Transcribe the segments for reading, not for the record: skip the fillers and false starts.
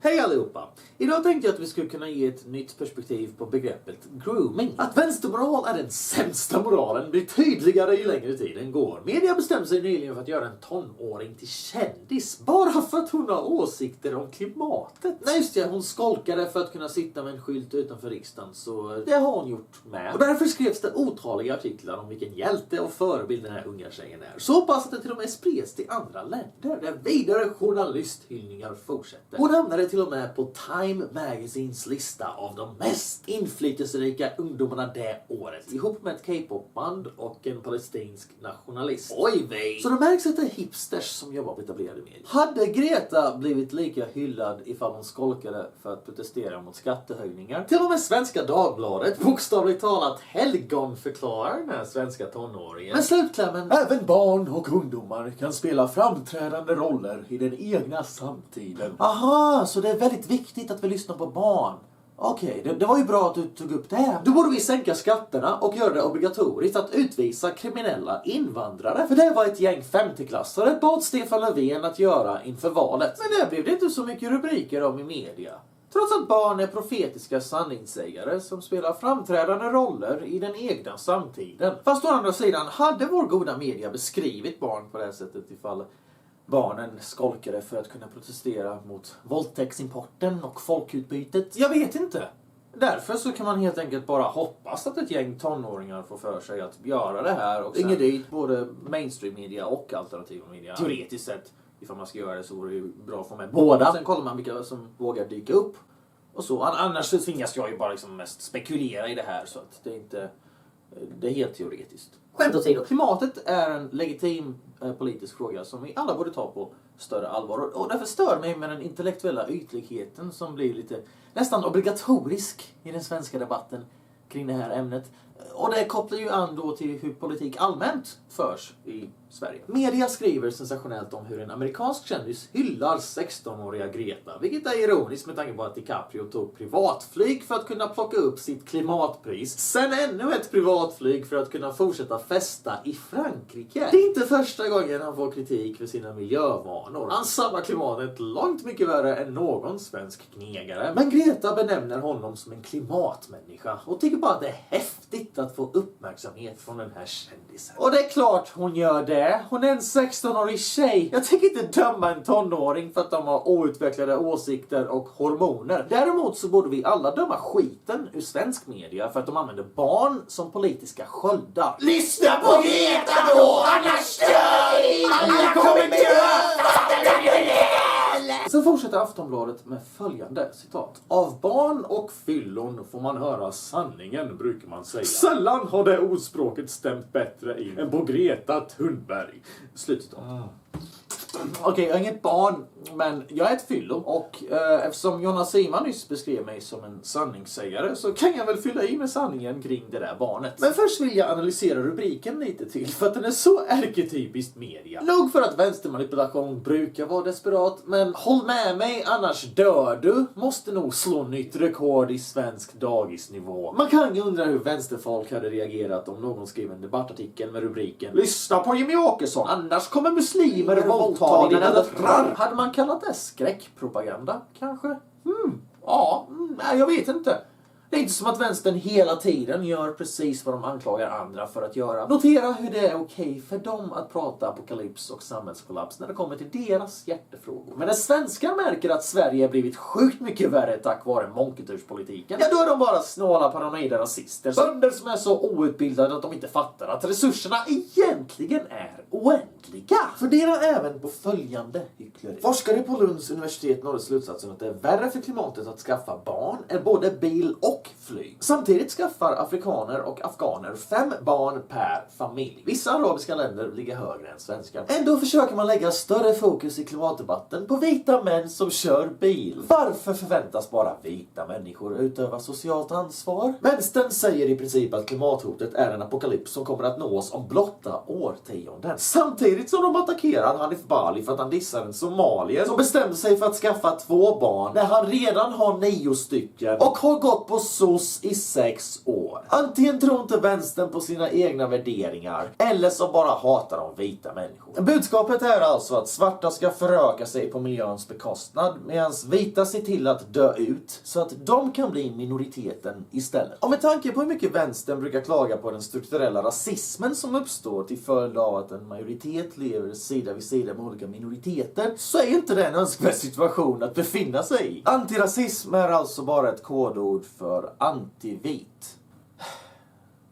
Hej allihopa! Idag tänkte jag att vi skulle kunna ge ett nytt perspektiv på begreppet grooming. Att vänstermoral är den sämsta moralen blir tydligare ju längre tiden går. Media bestämde sig nyligen för att göra en tonåring till kändis bara för att hon har åsikter om klimatet. Nej just det, hon skolkade för att kunna sitta med en skylt utanför riksdagen, så det har hon gjort med. Och därför skrevs det otaliga artiklar om vilken hjälte och förebild den här unga tjejen är. Så pass att det till och med spreds till andra länder, där vidare journalisthyllningar fortsätter. Hon hamnade till och med på Time Magazines lista av de mest inflytelserika ungdomarna det året, ihop med ett K-pop-band och en palestinsk nationalist. Oj vej! Så det märks att det är hipsters som jobbar på etablerade medier. Hade Greta blivit lika hyllad ifall hon skolkade för att protestera mot skattehöjningar? Till och med Svenska Dagbladet bokstavligt talat helgonförklarar den här svenska tonåringen. Men slutklämmen: även barn och ungdomar kan spela framträdande roller i den egna samtiden. Aha, så det är väldigt viktigt att vi lyssnar på barn. Okej, det var ju bra att du tog upp det. Då borde vi sänka skatterna och göra det obligatoriskt att utvisa kriminella invandrare. För det var ett gäng 50-klassare bad Stefan Löfven att göra inför valet. Men det blev det inte så mycket rubriker om i media. Trots att barn är profetiska sanningssägare som spelar framträdande roller i den egna samtiden. Fast å andra sidan hade vår goda media beskrivit barn på det här sättet ifall barnen skolkade för att kunna protestera mot våldtäktsimporten och folkutbytet. Jag vet inte. Därför så kan man helt enkelt bara hoppas att ett gäng tonåringar får för sig att göra det här. Och inget dit både mainstream media och alternativa media. Teoretiskt sett, ifall man ska göra det så vore det ju bra att få med båda. Sen kollar man vilka som vågar dyka upp. Och så. Annars så tvingas jag ju bara liksom mest spekulera i det här, så att det är helt teoretiskt. Skämt åsido, klimatet är en legitim politisk fråga som vi alla borde ta på större allvar. Och därför stör mig med den intellektuella ytligheten som blir lite nästan obligatorisk i den svenska debatten kring det här ämnet. Och det kopplar ju an då till hur politik allmänt förs i Sverige. Media skriver sensationellt om hur en amerikansk kändis hyllar 16-åriga Greta. Vilket är ironiskt med tanke på att DiCaprio tog privatflyg för att kunna plocka upp sitt klimatpris. Sen ännu ett privatflyg för att kunna fortsätta festa i Frankrike. Det är inte första gången han får kritik för sina miljövanor. Han sabbar klimatet långt mycket värre än någon svensk knegare. Men Greta benämner honom som en klimatmänniska och tycker bara att det är häftigt att få uppmärksamhet från den här kändisen. Och det är klart hon gör det. Hon är en 16-årig tjej. Jag tänker inte döma en tonåring för att de har outvecklade åsikter och hormoner. Däremot så borde vi alla döma skiten ur svensk media för att de använder barn som politiska sköldar. Lyssna på Greta då! Annars dör alla kommer dö! Sen fortsätter Aftonbladet med följande citat. Av barn och fyllon får man höra sanningen, brukar man säga. Sällan har det ordspråket stämt bättre in än på Greta Thunberg. Slutcitat. Okej, jag är inget barn, men jag är ett fyllo. Och eftersom Jonna Sima nyss beskrev mig som en sanningssägare så kan jag väl fylla i med sanningen kring det där barnet. Men först vill jag analysera rubriken lite till, för att den är så arketypiskt media. Nog för att vänstermanipulation brukar vara desperat, men håll med mig, annars dör du. Måste nog slå nytt rekord i svensk dagisnivå. Man kan ju undra hur vänsterfolk hade reagerat om någon skrev en debattartikel med rubriken Lyssna på Jimmy Åkesson, annars kommer muslimer våldta dina döttrar. Hade man kallat det skräckpropaganda, kanske? Jag vet inte. Det är inte som att vänstern hela tiden gör precis vad de anklagar andra för att göra. Notera hur det är okej för dem att prata apokalyps och samhällskollaps när det kommer till deras hjärtefrågor. Men när svenskar märker att Sverige blivit sjukt mycket värre tack vare mångkulturspolitiken, ja då är de bara snåla paranoida rasister. Bönder som är så outbildade att de inte fattar att resurserna egentligen är oändliga. Fundera även på följande hyckleri. Forskare på Lunds universitet nådde slutsatsen att det är värre för klimatet att skaffa barn än både bil och flyg. Samtidigt skaffar afrikaner och afghaner 5 barn per familj. Vissa arabiska länder ligger högre än svenskar. Ändå försöker man lägga större fokus i klimatdebatten på vita män som kör bil. Varför förväntas bara vita människor utöva socialt ansvar? Vänstern säger i princip att klimathotet är en apokalyps som kommer att nå oss om blotta årtionden. Samtidigt som de attackerar Hanif Bali för att han dissar en somalier som bestämde sig för att skaffa 2 barn när han redan har 9 stycken och har gått på så soss i 6 år. Antingen tror inte vänstern på sina egna värderingar, eller så bara hatar de vita människor. Budskapet är alltså att svarta ska föröka sig på miljöns bekostnad, medan vita ser till att dö ut, så att de kan bli minoriteten istället. Och med tanke på hur mycket vänstern brukar klaga på den strukturella rasismen som uppstår till följd av att en majoritet lever sida vid sida med olika minoriteter, så är inte det en önskvärd situation att befinna sig i. Antirasism är alltså bara ett kodord för antivit.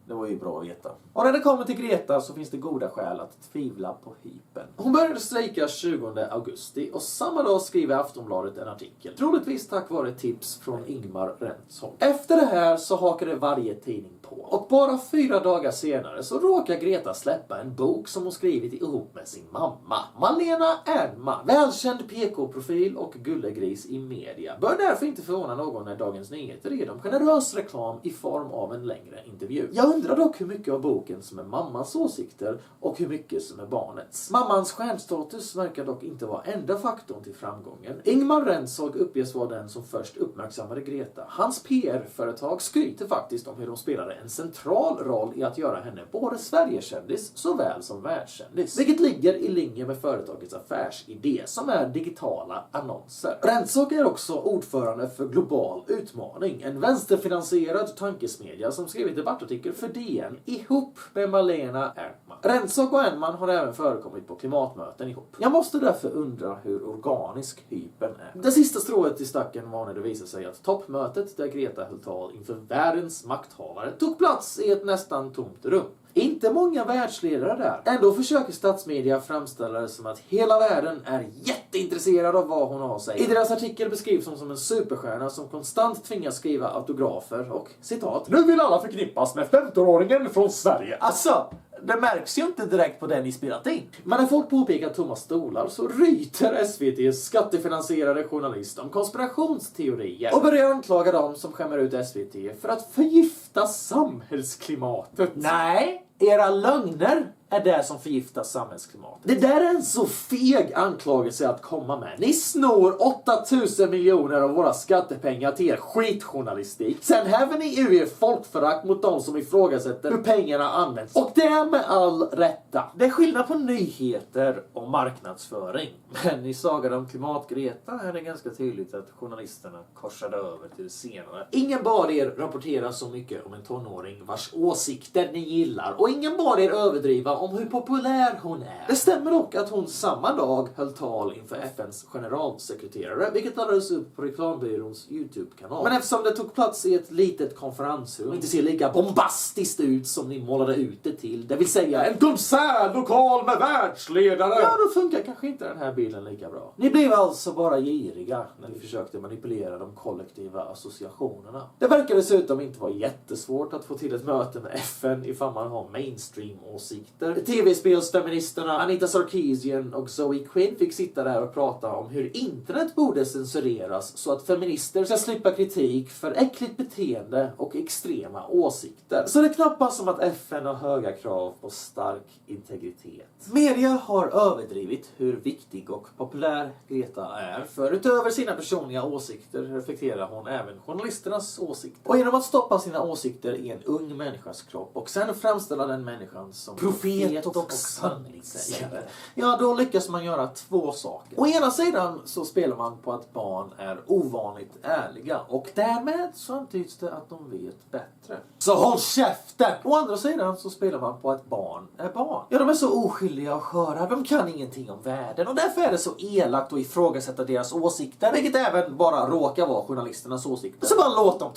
Det var ju bra att veta. Och när det kommer till Greta så finns det goda skäl att tvivla på hypen. Hon började strejka 20 augusti och samma dag skriver Aftonbladet en artikel. Troligtvis tack vare tips från Ingmar Rentzhog. Efter det här så hakade varje tidning på. Och bara 4 dagar senare så råkar Greta släppa en bok som hon skrivit ihop med sin mamma. Malena Ernman, välkänd PK-profil och gullegris i media. Bör därför inte förvåna någon när Dagens Nyheter ger dem generös reklam i form av en längre intervju. Jag undrar dock hur mycket av boken som är mammans åsikter och hur mycket som är barnets. Mammans stjärnstatus verkar dock inte vara enda faktorn till framgången. Ingmar Rentzhog uppges vara den som först uppmärksammade Greta. Hans PR-företag skryter faktiskt om hur de spelade en central roll i att göra henne både Sverigekändis såväl som världskändis. Vilket ligger i linje med företagets affärsidé som är digitala annonser. Rentzhog är också ordförande för Global Utmaning, en vänsterfinansierad tankesmedja som skrivit debattartikel för DN ihop med Malena Ernman. Rentzhog och Ernman har även förekommit på klimatmöten ihop. Jag måste därför undra hur organisk hypen är. Det sista strået i stacken var när det visade sig att toppmötet där Greta höll tal inför världens makthavare tog plats i ett nästan tomt rum. Inte många världsledare där. Ändå försöker statsmedia framställa det som att hela världen är jätteintresserad av vad hon har att säga. I deras artikel beskrivs hon som en superstjärna som konstant tvingas skriva autografer och, citat, nu vill alla förknippas med 15-åringen från Sverige. Alltså, det märks ju inte direkt på den ni spelat in. Men när folk påpekar tomma stolar så ryter SVT:s skattefinansierade journalist om konspirationsteorier och börjar anklaga dem som skämmer ut SVT för att förgifta samhällsklimatet. Nej, era lögner är det som förgiftar samhällsklimatet. Det där är en så feg anklagelse att komma med. Ni snor 8000 miljoner av våra skattepengar till er skitjournalistik. Sen häver ni ur er folkförakt mot de som ifrågasätter hur pengarna används. Och det är med all rätta. Det är skillnad på nyheter och marknadsföring. Men i Sagan om klimatgreta är det ganska tydligt att journalisterna korsade över till det senare. Ingen bad er rapportera så mycket om en tonåring vars åsikter ni gillar. Och ingen bad er överdriva om hur populär hon är. Det stämmer dock att hon samma dag höll tal inför FNs generalsekreterare, vilket laddades upp på reklambyråns YouTube-kanal. Men eftersom det tog plats i ett litet konferensrum och inte ser lika bombastiskt ut som ni målade ut det till, det vill säga en konsertlokal med världsledare, ja, då funkar kanske inte den här bilden lika bra. Ni blev alltså bara giriga när ni försökte manipulera de kollektiva associationerna. Det verkar dessutom inte vara jättesvårt att få till ett möte med FN ifall man har mainstream-åsikter. TV-spelsfeministerna Anita Sarkeesian och Zoe Quinn fick sitta där och prata om hur internet borde censureras så att feminister ska slippa kritik för äckligt beteende och extrema åsikter. Så det är knappast som att FN har höga krav på stark integritet. Media har överdrivit hur viktig och populär Greta är, för utöver sina personliga åsikter reflekterar hon även journalisternas åsikter. Och genom att stoppa sina åsikter i en ung människas kropp och sen framställa den människan som profet och sanningssägare, ja, då lyckas man göra 2 saker. Å ena sidan så spelar man på att barn är ovanligt ärliga och därmed så antyds det att de vet bättre. Så håll käften! Å andra sidan så spelar man på att barn är barn. Ja, de är så oskyldiga och sköra, de kan ingenting om världen och därför är det så elakt att ifrågasätta deras åsikter, vilket även bara råkar vara journalisternas åsikter. Så bara låt dem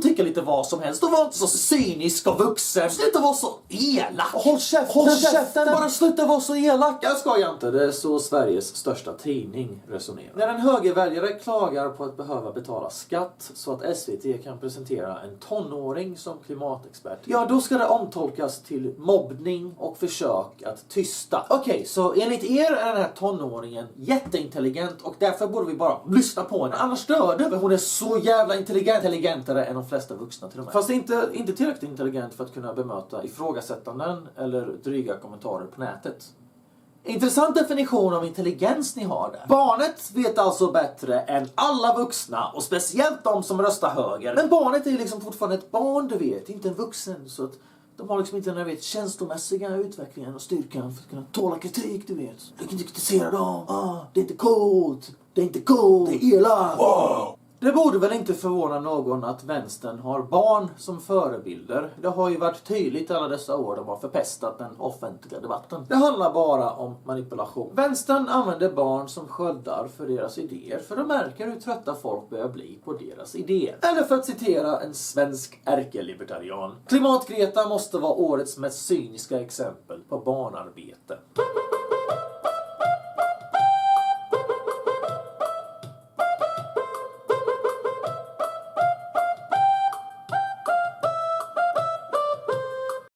tycka lite vad som helst och var inte så cynisk och vuxen. Sluta vara så elak! Håll käften! Bara sluta vara så elak! Jag skojar inte, det är så Sveriges största tidning resonerar. När en högerväljare klagar på att behöva betala skatt så att SVT kan presentera en tonåring som klimatexpert, ja, då ska det omtolkas till mobbning och försök att tysta. Okej, så enligt er är den här tonåringen jätteintelligent och därför borde vi bara lyssna på henne. Annars dör det. Hon är så jävla intelligentare än de flesta vuxna till och med. Fast inte tillräckligt intelligent för att kunna bemöta ifrågasättanden eller dryga kommentarer på nätet. Intressant definition av intelligens ni har där. Barnet vet alltså bättre än alla vuxna och speciellt de som röstar höger. Men barnet är liksom fortfarande ett barn, du vet, inte en vuxen, så att de har liksom inte den känslomässiga utvecklingen och styrkan för att kunna tåla kritik, du vet. Du kan inte kritisera dem. Det är inte coolt. Det är inte coolt. Det är elakt. Wow. Det borde väl inte förvåna någon att vänstern har barn som förebilder. Det har ju varit tydligt alla dessa år de har förpestat den offentliga debatten. Det handlar bara om manipulation. Vänstern använder barn som sköldar för deras idéer, för de märker hur trötta folk börjar bli på deras idéer. Eller för att citera en svensk ärkelibertarian: Klimatgreta måste vara årets mest cyniska exempel på barnarbete.